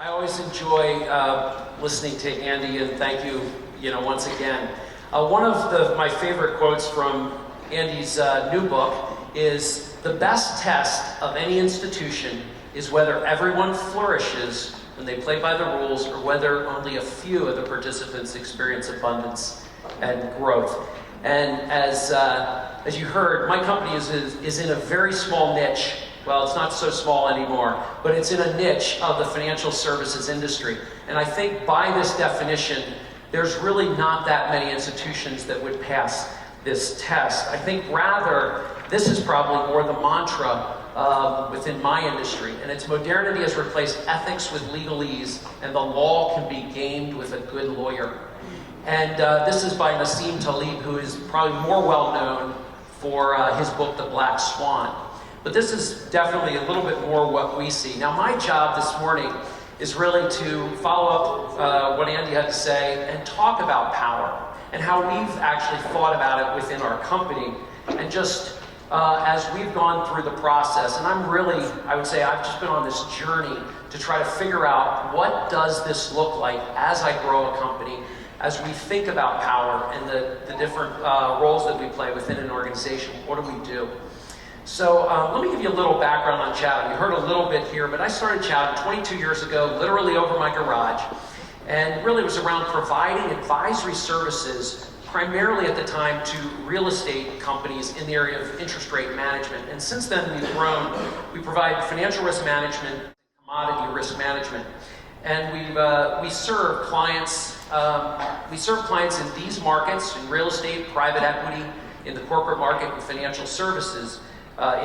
I always enjoy listening to Andy, and thank you, once again. One of my favorite quotes from Andy's new book is, "The best test of any institution is whether everyone flourishes when they play by the rules or whether only a few of the participants experience abundance and growth." And as you heard, my company is in a very small niche. Well, it's not so small anymore, but it's in a niche of the financial services industry. And I think by this definition, there's really not that many institutions that would pass this test. I think rather, this is probably more the mantra within my industry, and it's modernity has replaced ethics with legalese, and the law can be gamed with a good lawyer. And this is by Nassim Taleb, who is probably more well known for his book, The Black Swan. But this is definitely a little bit more what we see. Now, my job this morning is really to follow up what Andy had to say and talk about power and how we've actually thought about it within our company, and just as we've gone through the process. And I would say I've just been on this journey to try to figure out, what does this look like as I grow a company, as we think about power and the different roles that we play within an organization. What do we do? So let me give you a little background on Chatham. You heard a little bit here, but I started Chatham 22 years ago, literally over my garage, and really was around providing advisory services, primarily at the time to real estate companies in the area of interest rate management. And since then we've grown. We provide financial risk management, commodity risk management, and we serve clients. We serve clients in these markets, in real estate, private equity, in the corporate market, and financial services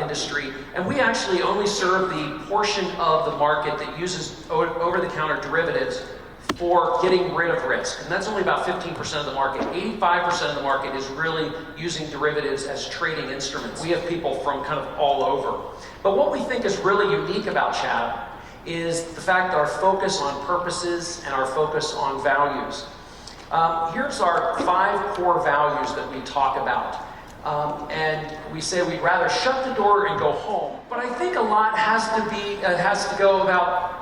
industry. And we actually only serve the portion of the market that uses over-the-counter derivatives for getting rid of risk. And that's only about 15% of the market. 85% of the market is really using derivatives as trading instruments. We have people from kind of all over. But what we think is really unique about Chatham is the fact that our focus on purposes and our focus on values. Here's our 5 core values that we talk about. And we say we'd rather shut the door and go home. But I think a lot has to go about,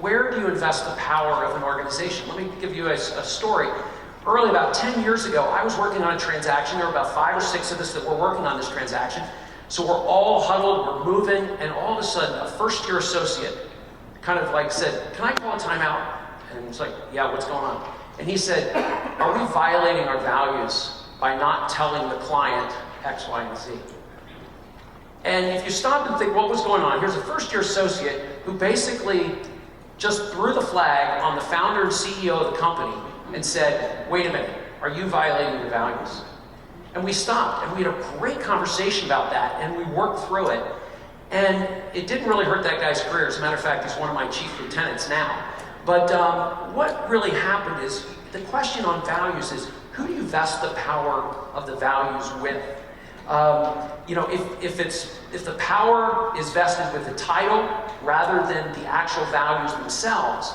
where do you invest the power of an organization? Let me give you a story. Early, about 10 years ago, I was working on a transaction. There were about 5 or 6 of us that were working on this transaction. So we're all huddled, we're moving, and all of a sudden, a first-year associate kind of like said, "Can I call a timeout?" And it's like, "Yeah, what's going on?" And he said, "Are we violating our values by not telling the client X, Y, and Z?" And if you stop and think what was going on, here's a first-year associate who basically just threw the flag on the founder and CEO of the company and said, "Wait a minute, are you violating your values?" And we stopped, and we had a great conversation about that, and we worked through it. And it didn't really hurt that guy's career. As a matter of fact, he's one of my chief lieutenants now. But what really happened is, the question on values is, who do you vest the power of the values with? If the power is vested with the title rather than the actual values themselves,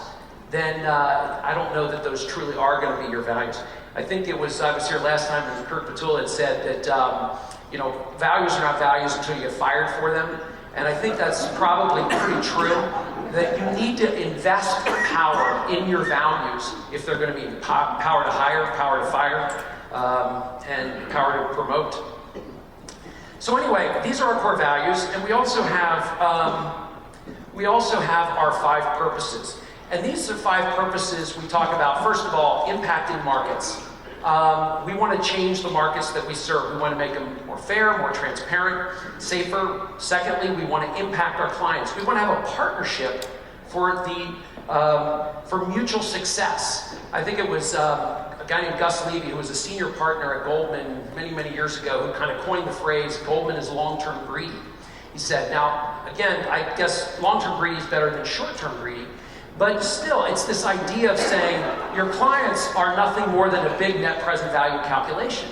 then I don't know that those truly are going to be your values. I think I was here last time, and Kirk Patula had said that values are not values until you get fired for them. And I think that's probably pretty true, that you need to invest power in your values if they're going to be power to hire, power to fire, and power to promote. So anyway, these are our core values, and we also have our 5 purposes. And these are 5 purposes we talk about. First of all, impacting markets. We want to change the markets that we serve. We want to make them more fair, more transparent, safer. Secondly, we want to impact our clients. We want to have a partnership for mutual success. I think it was a guy named Gus Levy, who was a senior partner at Goldman many, many years ago, who kind of coined the phrase, "Goldman is long-term greedy." He said, now, again, I guess long-term greedy is better than short-term greedy. But still, it's this idea of saying your clients are nothing more than a big net present value calculation.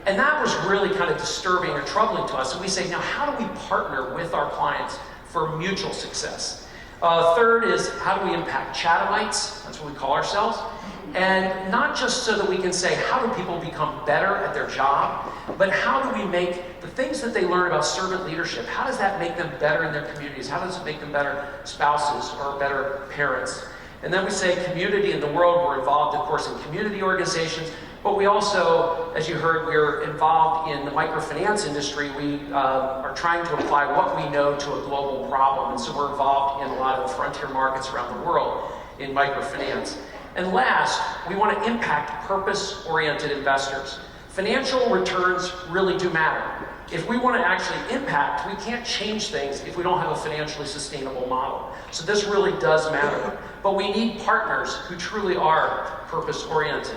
And that was really kind of disturbing or troubling to us. And we say, now how do we partner with our clients for mutual success? Third is, how do we impact Chathamites? That's what we call ourselves. And not just so that we can say, how do people become better at their job, but how do we make the things that they learn about servant leadership, how does that make them better in their communities? How does it make them better spouses or better parents? And then we say community in the world. We're involved, of course, in community organizations, but we also, as you heard, we're involved in the microfinance industry. We are trying to apply what we know to a global problem, and so we're involved in a lot of the frontier markets around the world in microfinance. And last, we want to impact purpose-oriented investors. Financial returns really do matter. If we want to actually impact, we can't change things if we don't have a financially sustainable model. So this really does matter. But we need partners who truly are purpose-oriented.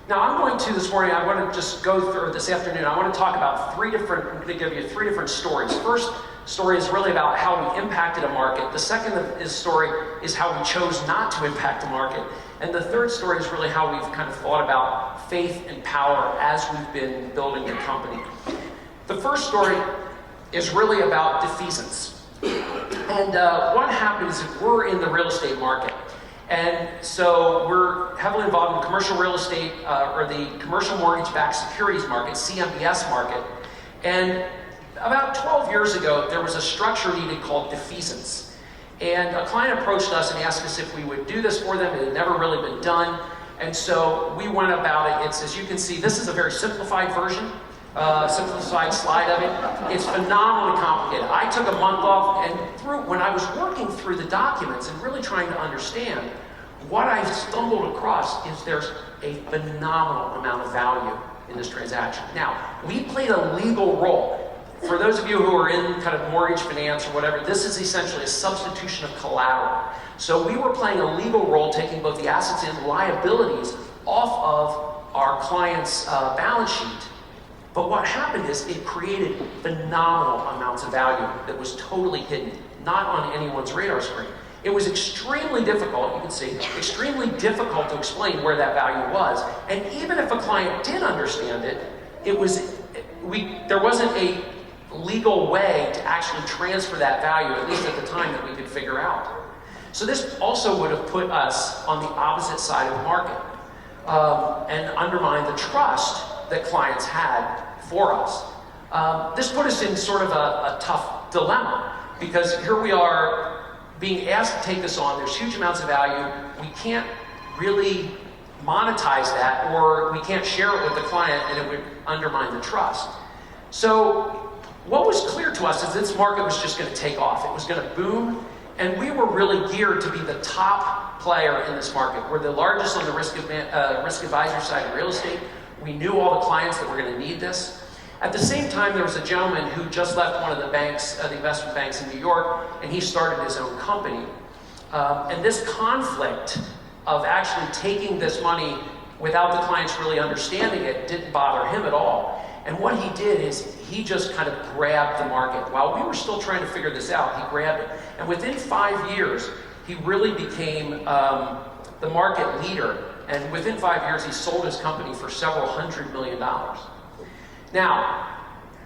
Now I'm going to, this morning, I want to just go through, this afternoon, I want to talk about I'm going to give you three different stories. First story is really about how we impacted a market. The second story is how we chose not to impact a market. And the third story is really how we've kind of thought about faith and power as we've been building the company. The first story is really about defeasance. And what happened is that we're in the real estate market. And so we're heavily involved in commercial real estate, or the commercial mortgage-backed securities market, CMBS market. And about 12 years ago, there was a structure needed called defeasance. And a client approached us and asked us if we would do this for them. It had never really been done. And so we went about it. It's, as you can see, this is a very simplified version, simplified slide of it. It's phenomenally complicated. I took a month off, and when I was working through the documents and really trying to understand, what I stumbled across is there's a phenomenal amount of value in this transaction. Now, we played a legal role. For those of you who are in kind of mortgage finance or whatever, this is essentially a substitution of collateral. So we were playing a legal role, taking both the assets and liabilities off of our client's balance sheet. But what happened is it created phenomenal amounts of value that was totally hidden, not on anyone's radar screen. It was extremely difficult, you can see, extremely difficult to explain where that value was. And even if a client did understand it, there wasn't a legal way to actually transfer that value, at least at the time, that we could figure out. So this also would have put us on the opposite side of the market and undermined the trust that clients had for us. This put us in sort of a tough dilemma, because here we are being asked to take this on. There's huge amounts of value. We can't really monetize that, or we can't share it with the client, and it would undermine the trust. So what was clear to us is this market was just going to take off. It was going to boom, and we were really geared to be the top player in this market. We're the largest on the risk advisor side of real estate. We knew all the clients that were going to need this. At the same time, there was a gentleman who just left one of the banks, the investment banks in New York, and he started his own company. And this conflict of actually taking this money without the clients really understanding it didn't bother him at all. And what he did is he just kind of grabbed the market. While we were still trying to figure this out, he grabbed it. And within 5 years, he really became the market leader. And within 5 years, he sold his company for several $100 million. Now,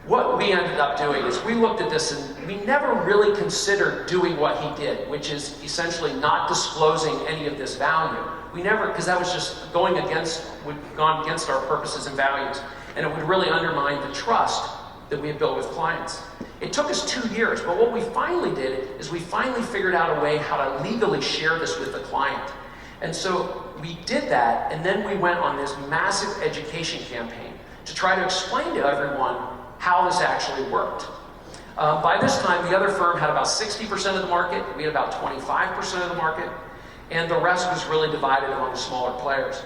what we ended up doing is we looked at this, and we never really considered doing what he did, which is essentially not disclosing any of this value. We never, because that was just gone against our purposes and values, and it would really undermine the trust that we had built with clients. It took us 2 years, but what we finally did is we finally figured out a way how to legally share this with the client. And so we did that, and then we went on this massive education campaign to try to explain to everyone how this actually worked. By this time, the other firm had about 60% of the market, we had about 25% of the market, and the rest was really divided among the smaller players.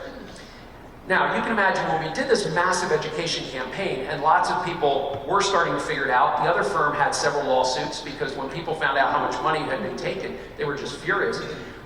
Now, you can imagine when we did this massive education campaign, and lots of people were starting to figure it out, the other firm had several lawsuits, because when people found out how much money had been taken, they were just furious.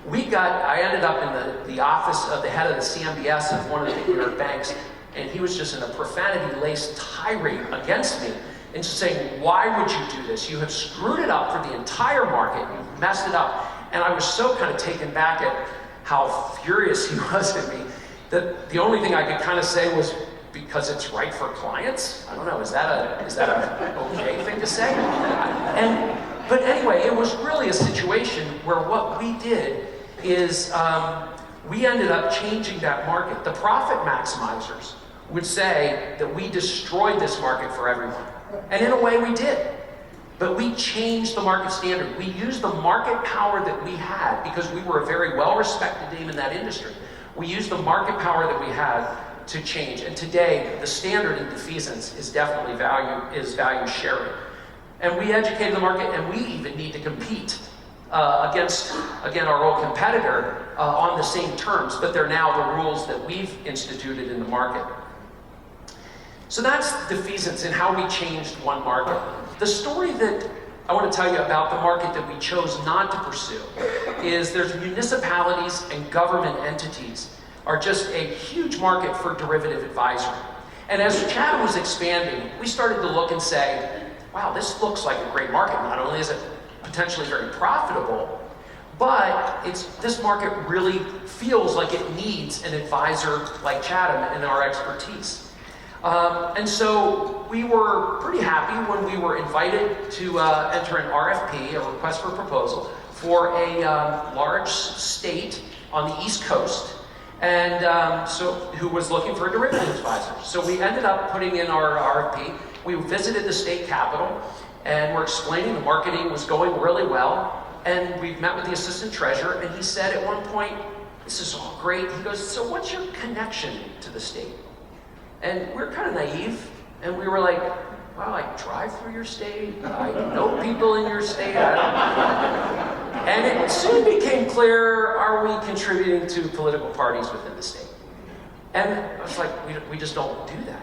I ended up in the office of the head of the CMBS of one of the New York banks, and he was just in a profanity-laced tirade against me, and just saying, why would you do this? You have screwed it up for the entire market, you've messed it up. And I was so kind of taken back at how furious he was at me, that the only thing I could kind of say was, because it's right for clients? I don't know, is that a okay thing to say? But anyway, it was really a situation where what we did is we ended up changing that market. The profit maximizers would say that we destroyed this market for everyone. And in a way we did. But we changed the market standard. We used the market power that we had because we were a very well-respected name in that industry. We used the market power that we had to change. And today, the standard in defeasance is definitely value sharing. And we educated the market, and we even need to compete against, again, our old competitor on the same terms, but they're now the rules that we've instituted in the market. So that's defeasance and how we changed one market. The story that I want to tell you about the market that we chose not to pursue is there's municipalities and government entities are just a huge market for derivative advisory. And as Chatham was expanding, we started to look and say, wow, this looks like a great market. Not only is it potentially very profitable, but this market really feels like it needs an advisor like Chatham and our expertise. And so we were pretty happy when we were invited to enter an RFP, a request for proposal, for a large state on the East Coast, and who was looking for a derivative advisor. So we ended up putting in our RFP. We visited the state capitol, and we're explaining the marketing was going really well, and we met with the assistant treasurer, and he said at one point, this is all great. He goes, so what's your connection to the state? And we're kind of naive, and we were like, well, I drive through your state, I know people in your state, I don't. And it soon became clear, are we contributing to political parties within the state? And I was like, we just don't do that.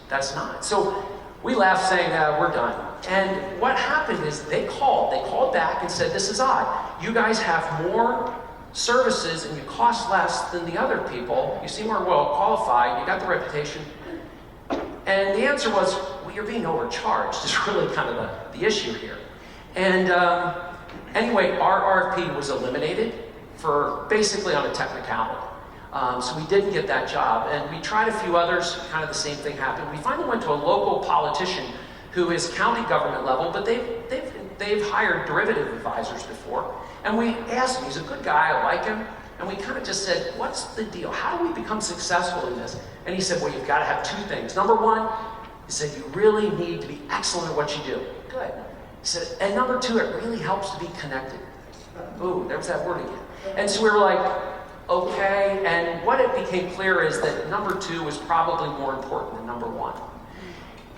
That's not. So we laughed saying, we're done. And what happened is they called back and said, this is odd. You guys have more services and you cost less than the other people. You seem more well qualified, you got the reputation. And the answer was, well, you're being overcharged is really kind of the issue here. And anyway, our RFP was eliminated for basically on a technicality. So we didn't get that job, and we tried a few others, kind of the same thing happened. We finally went to a local politician who is county government level, but they've hired derivative advisors before. And we asked him, he's a good guy, I like him, and we kind of just said, what's the deal? How do we become successful in this? And he said, well, you've got to have two things. Number one, he said, you really need to be excellent at what you do. Good. He said, and number two, it really helps to be connected. Ooh, there's that word again. And so we were like, okay, and what it became clear is that number two was probably more important than number one.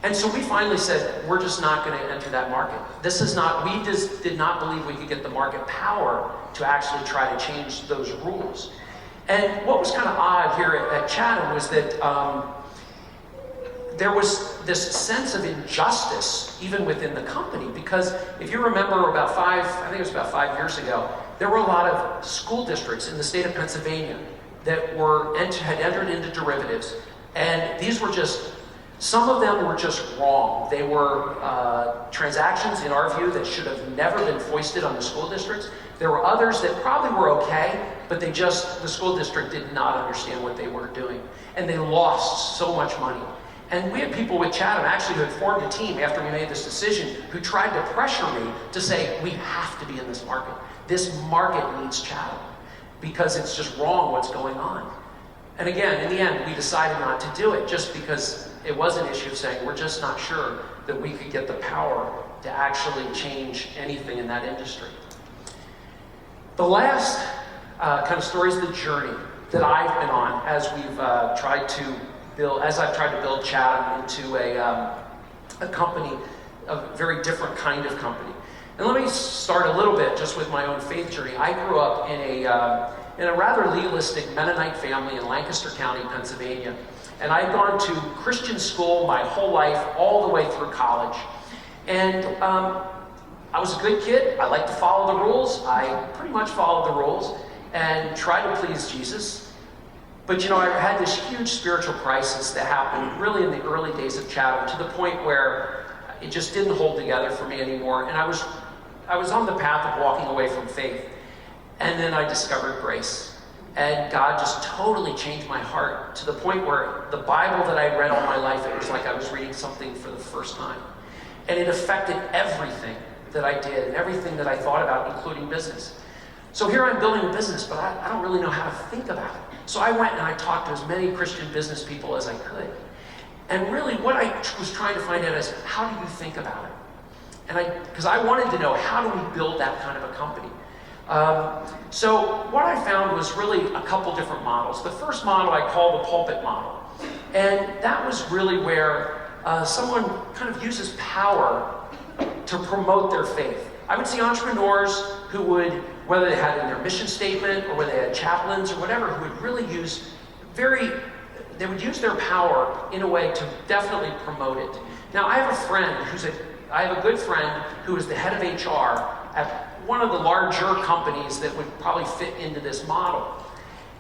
And so we finally said, we're just not going to enter that market. We just did not believe we could get the market power to actually try to change those rules. And what was kind of odd here at Chatham was that there was this sense of injustice even within the company, because if you remember about 5 years ago, there were a lot of school districts in the state of Pennsylvania that had entered into derivatives, and these were some of them were just wrong. They were transactions, in our view, that should have never been foisted on the school districts. There were others that probably were okay, but the school district did not understand what they were doing, and they lost so much money. And we had people with Chatham actually who had formed a team after we made this decision who tried to pressure me to say, we have to be in this market. This market needs Chatham because it's just wrong what's going on. And again, in the end, we decided not to do it just because it was an issue of saying we're just not sure that we could get the power to actually change anything in that industry. The last kind of story is the journey that I've been on as I've tried to build Chatham into a company, a very different kind of company. And let me start a little bit just with my own faith journey. I grew up in a rather legalistic Mennonite family in Lancaster County, Pennsylvania. And I'd gone to Christian school my whole life, all the way through college. And I was a good kid. I liked to follow the rules. I pretty much followed the rules and tried to please Jesus. But I had this huge spiritual crisis that happened really in the early days of Chatham, to the point where it just didn't hold together for me anymore. And I was on the path of walking away from faith. And then I discovered grace. And God just totally changed my heart to the point where the Bible that I had read all my life, it was like I was reading something for the first time. And it affected everything that I did and everything that I thought about, including business. So here I'm building a business, but I don't really know how to think about it. So I went and I talked to as many Christian business people as I could. And really what I was trying to find out is, how do you think about it? Because I wanted to know, how do we build that kind of a company? So what I found was really a couple different models. The first model I call the pulpit model. And that was really where someone kind of uses power to promote their faith. I would see entrepreneurs who would, whether they had in their mission statement or whether they had chaplains or whatever, who would really use they would use their power in a way to definitely promote it. Now, I have a good friend who is the head of HR at one of the larger companies that would probably fit into this model.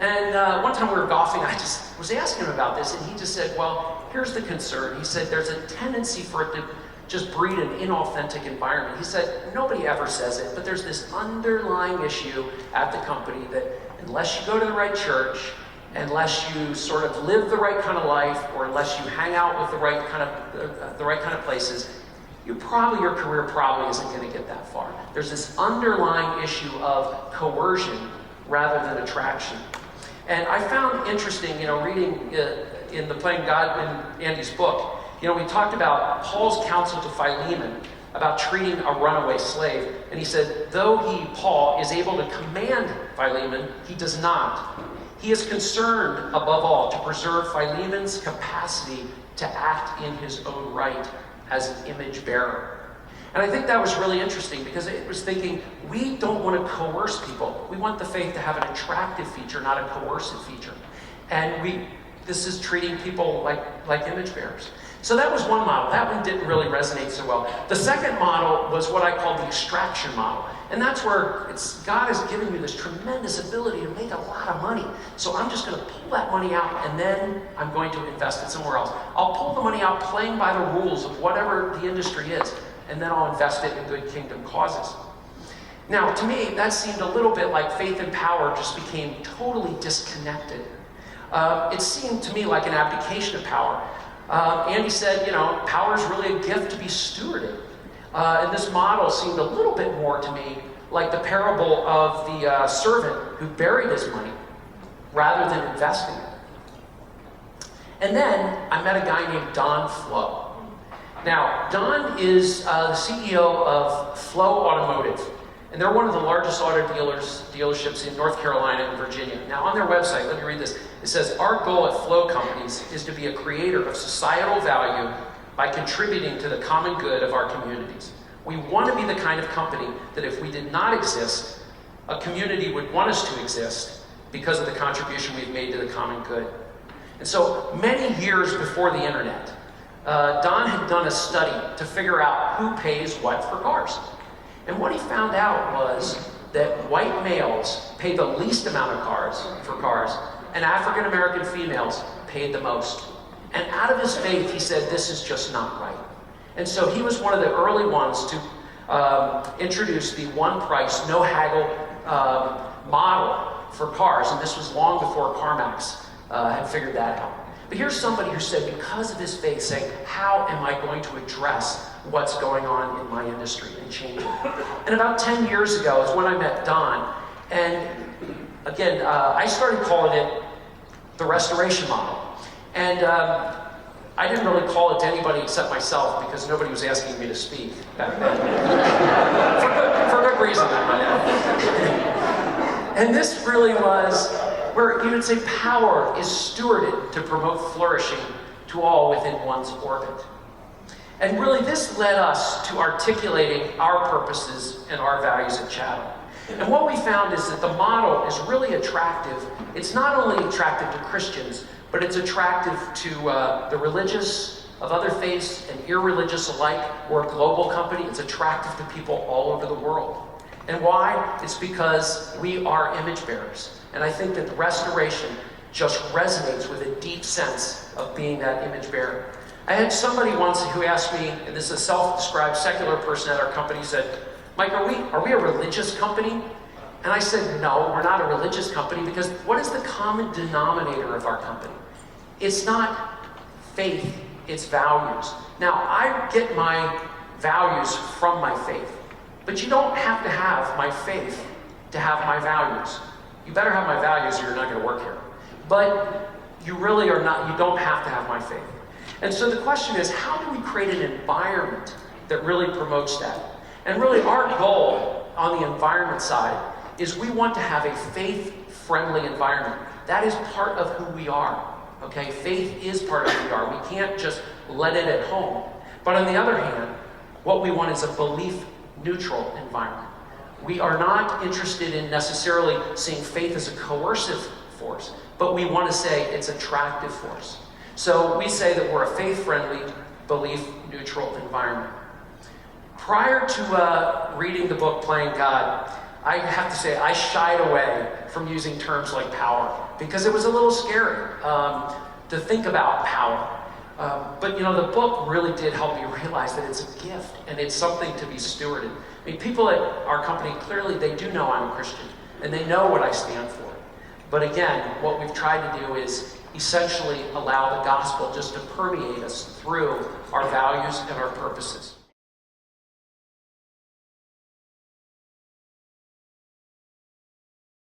And one time we were golfing, I just was asking him about this, and he just said, well, here's the concern. He said, there's a tendency for it to just breed an inauthentic environment. He said, nobody ever says it, but there's this underlying issue at the company that unless you go to the right church, unless you sort of live the right kind of life, or unless you hang out with the right kind of places, your career probably isn't going to get that far. There's this underlying issue of coercion rather than attraction. And I found interesting, reading in the Playing God in Andy's book, we talked about Paul's counsel to Philemon about treating a runaway slave. And he said, though Paul, is able to command Philemon, he does not. He is concerned, above all, to preserve Philemon's capacity to act in his own right as an image bearer. And I think that was really interesting because it was thinking, we don't want to coerce people. We want the faith to have an attractive feature, not a coercive feature. And this is treating people like image bearers. So that was one model. That one didn't really resonate so well. The second model was what I call the extraction model. And that's where God has given you this tremendous ability to make a lot of money. So I'm just going to pull that money out and then I'm going to invest it somewhere else. I'll pull the money out playing by the rules of whatever the industry is, and then I'll invest it in good kingdom causes. Now, to me, that seemed a little bit like faith and power just became totally disconnected. It seemed to me like an abdication of power. Andy said, power is really a gift to be stewarded. And this model seemed a little bit more to me like the parable of the servant who buried his money rather than investing it. And then I met a guy named Don Flo. Now, Don is the CEO of Flo Automotive. And they're one of the largest auto dealerships in North Carolina and Virginia. Now, on their website, let me read this. It says, our goal at Flo Companies is to be a creator of societal value by contributing to the common good of our communities. We want to be the kind of company that if we did not exist, a community would want us to exist because of the contribution we've made to the common good. And so, many years before the internet, Don had done a study to figure out who pays what for cars. And what he found out was that white males pay the least amount of for cars, and African American females paid the most. And out of his faith, he said, this is just not right. And so he was one of the early ones to introduce the one price, no haggle model for cars. And this was long before CarMax had figured that out. But here's somebody who said, because of his faith, saying, how am I going to address what's going on in my industry and change it? And about 10 years ago is when I met Don. And again, I started calling it the restoration model. And I didn't really call it to anybody except myself because nobody was asking me to speak back then. for good reason, I might add. And this really was where you would say power is stewarded to promote flourishing to all within one's orbit. And really this led us to articulating our purposes and our values at Chatham. And what we found is that the model is really attractive. It's not only attractive to Christians, but it's attractive to the religious of other faiths and irreligious alike. We're a global company. It's attractive to people all over the world. And why? It's because we are image bearers. And I think that the restoration just resonates with a deep sense of being that image bearer. I had somebody once who asked me, and this is a self-described secular person at our company, said, Mike, are we a religious company? And I said, no, we're not a religious company, because what is the common denominator of our company? It's not faith, it's values. Now, I get my values from my faith, but you don't have to have my faith to have my values. You better have my values or you're not going to work here. But you don't have to have my faith. And so the question is, how do we create an environment that really promotes that. And really our goal on the environment side is we want to have a faith-friendly environment. That is part of who we are, okay? Faith is part of who we are. We can't just let it at home. But on the other hand, what we want is a belief-neutral environment. We are not interested in necessarily seeing faith as a coercive force, but we want to say it's an attractive force. So we say that we're a faith-friendly, belief-neutral environment. Prior to reading the book, Playing God, I have to say I shied away from using terms like power because it was a little scary to think about power. But you know, the book really did help me realize that it's a gift and it's something to be stewarded. I mean, people at our company, clearly they do know I'm a Christian and they know what I stand for. But again, what we've tried to do is essentially allow the gospel just to permeate us through our values and our purposes.